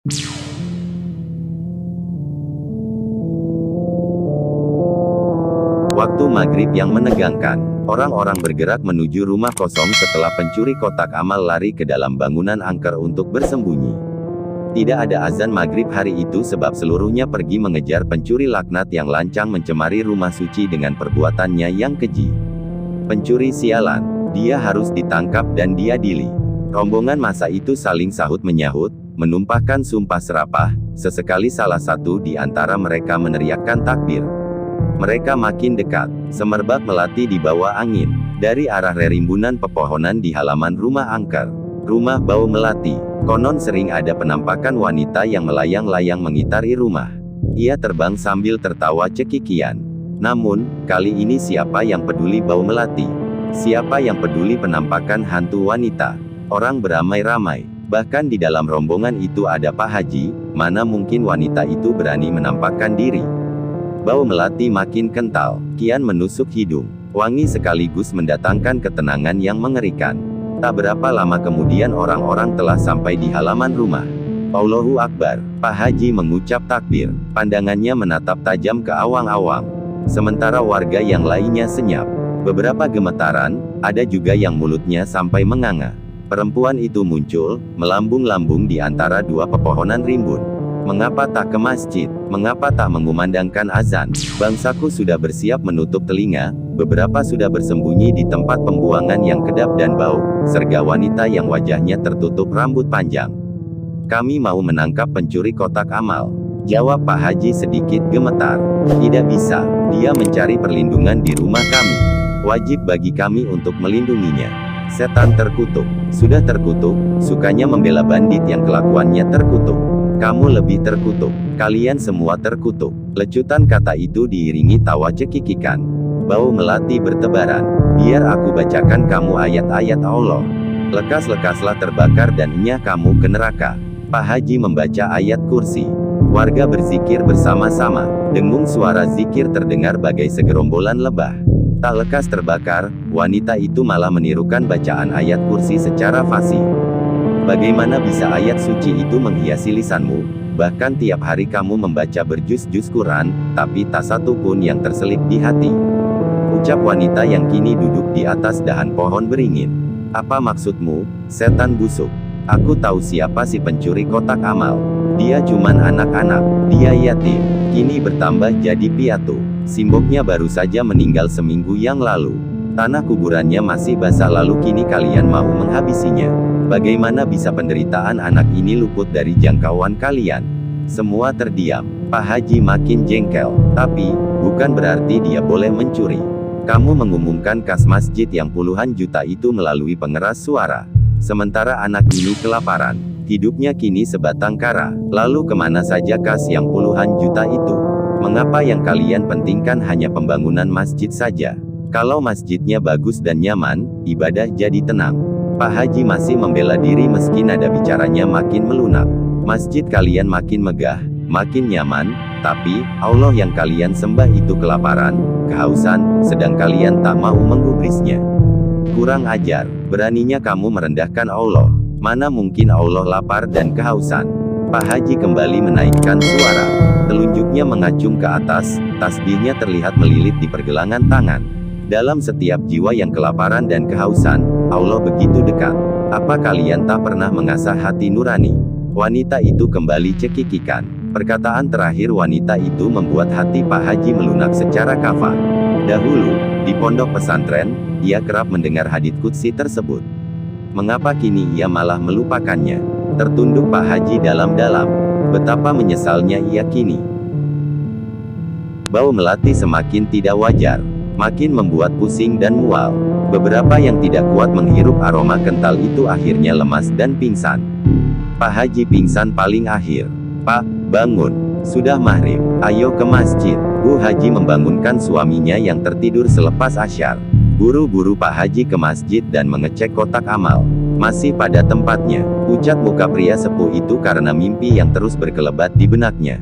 Waktu maghrib yang menegangkan, orang-orang bergerak menuju rumah kosong setelah pencuri kotak amal lari ke dalam bangunan angker untuk bersembunyi. Tidak ada azan maghrib hari itu sebab seluruhnya pergi mengejar pencuri laknat yang lancang mencemari rumah suci dengan perbuatannya yang keji. Pencuri sialan, dia harus ditangkap dan diadili. Rombongan masa itu saling sahut menyahut, menumpahkan sumpah serapah, sesekali salah satu di antara mereka meneriakkan takbir. Mereka makin dekat, semerbak melati di bawah angin, dari arah rerimbunan pepohonan di halaman rumah angker. Rumah bau melati, konon sering ada penampakan wanita yang melayang-layang mengitari rumah. Ia terbang sambil tertawa cekikian. Namun, kali ini siapa yang peduli bau melati? Siapa yang peduli penampakan hantu wanita? Orang beramai-ramai, bahkan di dalam rombongan itu ada Pak Haji, mana mungkin wanita itu berani menampakkan diri. Bau melati makin kental, kian menusuk hidung, wangi sekaligus mendatangkan ketenangan yang mengerikan. Tak berapa lama kemudian orang-orang telah sampai di halaman rumah. Allahu Akbar, Pak Haji mengucap takbir, pandangannya menatap tajam ke awang-awang. Sementara warga yang lainnya senyap. Beberapa gemetaran, ada juga yang mulutnya sampai menganga. Perempuan itu muncul, melambung-lambung di antara dua pepohonan rimbun. Mengapa tak ke masjid? Mengapa tak mengumandangkan azan? Bangsaku sudah bersiap menutup telinga, beberapa sudah bersembunyi di tempat pembuangan yang kedap dan bau, serga wanita yang wajahnya tertutup rambut panjang. Kami mau menangkap pencuri kotak amal, jawab Pak Haji sedikit gemetar. Tidak bisa, dia mencari perlindungan di rumah kami. Wajib bagi kami untuk melindunginya. Setan terkutuk, sudah terkutuk, sukanya membela bandit yang kelakuannya terkutuk. Kamu lebih terkutuk, kalian semua terkutuk. Lecutan kata itu diiringi tawa cekikikan. Bau melati bertebaran. Biar aku bacakan kamu ayat-ayat Allah. Lekas-lekaslah terbakar dan enyah kamu ke neraka. Pak Haji membaca ayat kursi. Warga berzikir bersama-sama. Dengung suara zikir terdengar bagai segerombolan lebah. Tak lekas terbakar, wanita itu malah menirukan bacaan ayat kursi secara fasih. Bagaimana bisa ayat suci itu menghiasi lisanmu? Bahkan tiap hari kamu membaca berjuz-juz Quran, tapi tak satu pun yang terselip di hati. Ucap wanita yang kini duduk di atas dahan pohon beringin. Apa maksudmu, setan busuk? Aku tahu siapa si pencuri kotak amal. Dia cuman anak-anak, dia yatim, kini bertambah jadi piatu. Simboknya baru saja meninggal seminggu yang lalu. Tanah kuburannya masih basah lalu kini kalian mau menghabisinya. Bagaimana bisa penderitaan anak ini luput dari jangkauan kalian? Semua terdiam. Pak Haji makin jengkel. Tapi, bukan berarti dia boleh mencuri. Kamu mengumumkan kas masjid yang puluhan juta itu melalui pengeras suara. Sementara anak ini kelaparan. Hidupnya kini sebatang kara. Lalu kemana saja kas yang puluhan juta itu? Mengapa yang kalian pentingkan hanya pembangunan masjid saja? Kalau masjidnya bagus dan nyaman, ibadah jadi tenang. Pak Haji masih membela diri meski nada bicaranya makin melunak. Masjid kalian makin megah, makin nyaman, tapi Allah yang kalian sembah itu kelaparan, kehausan, sedang kalian tak mau menggubrisnya. Kurang ajar, beraninya kamu merendahkan Allah. Mana mungkin Allah lapar dan kehausan? Pak Haji kembali menaikkan suara. Telunjuknya mengacung ke atas, tasbihnya terlihat melilit di pergelangan tangan. Dalam setiap jiwa yang kelaparan dan kehausan, Allah begitu dekat. Apa kalian tak pernah mengasah hati nurani? Wanita itu kembali cekikikan. Perkataan terakhir wanita itu membuat hati Pak Haji melunak secara kafah. Dahulu, di pondok pesantren, ia kerap mendengar hadits qudsi tersebut. Mengapa kini ia malah melupakannya? Tertunduk Pak Haji dalam-dalam. Betapa menyesalnya ia kini. Bau melati semakin tidak wajar. Makin membuat pusing dan mual. Beberapa yang tidak kuat menghirup aroma kental itu akhirnya lemas dan pingsan. Pak Haji pingsan paling akhir. Pak, bangun. Sudah maghrib. Ayo ke masjid. Bu Haji membangunkan suaminya yang tertidur selepas asyar. Buru-buru Pak Haji ke masjid dan mengecek kotak amal. Masih pada tempatnya. Pucat muka pria sepuh itu karena mimpi yang terus berkelebat di benaknya.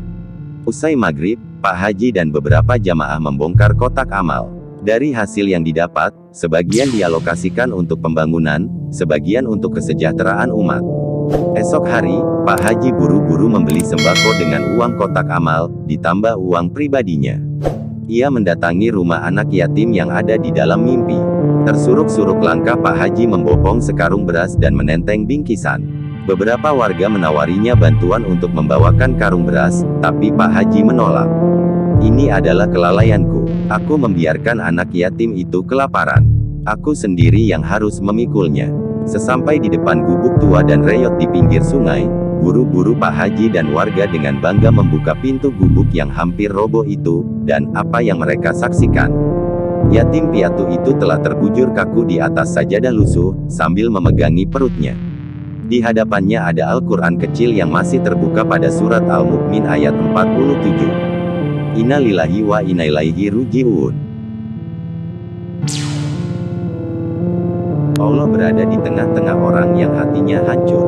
Usai maghrib, Pak Haji dan beberapa jamaah membongkar kotak amal. Dari hasil yang didapat, sebagian dialokasikan untuk pembangunan, sebagian untuk kesejahteraan umat. Esok hari, Pak Haji buru-buru membeli sembako dengan uang kotak amal, ditambah uang pribadinya. Ia mendatangi rumah anak yatim yang ada di dalam mimpi. Tersuruk-suruk langkah Pak Haji membopong sekarung beras dan menenteng bingkisan. Beberapa warga menawarinya bantuan untuk membawakan karung beras, tapi Pak Haji menolak. Ini adalah kelalaianku. Aku membiarkan anak yatim itu kelaparan. Aku sendiri yang harus memikulnya. Sesampai di depan gubuk tua dan reyot di pinggir sungai, buru-buru Pak Haji dan warga dengan bangga membuka pintu gubuk yang hampir roboh itu, dan apa yang mereka saksikan. Yatim piatu itu telah terbujur kaku di atas sajadah lusuh, sambil memegangi perutnya. Di hadapannya ada Al-Quran kecil yang masih terbuka pada surat Al-Mu'min ayat 47. Inna lillahi wa inna ilaihi ruji'un. Allah berada di tengah-tengah orang yang hatinya hancur.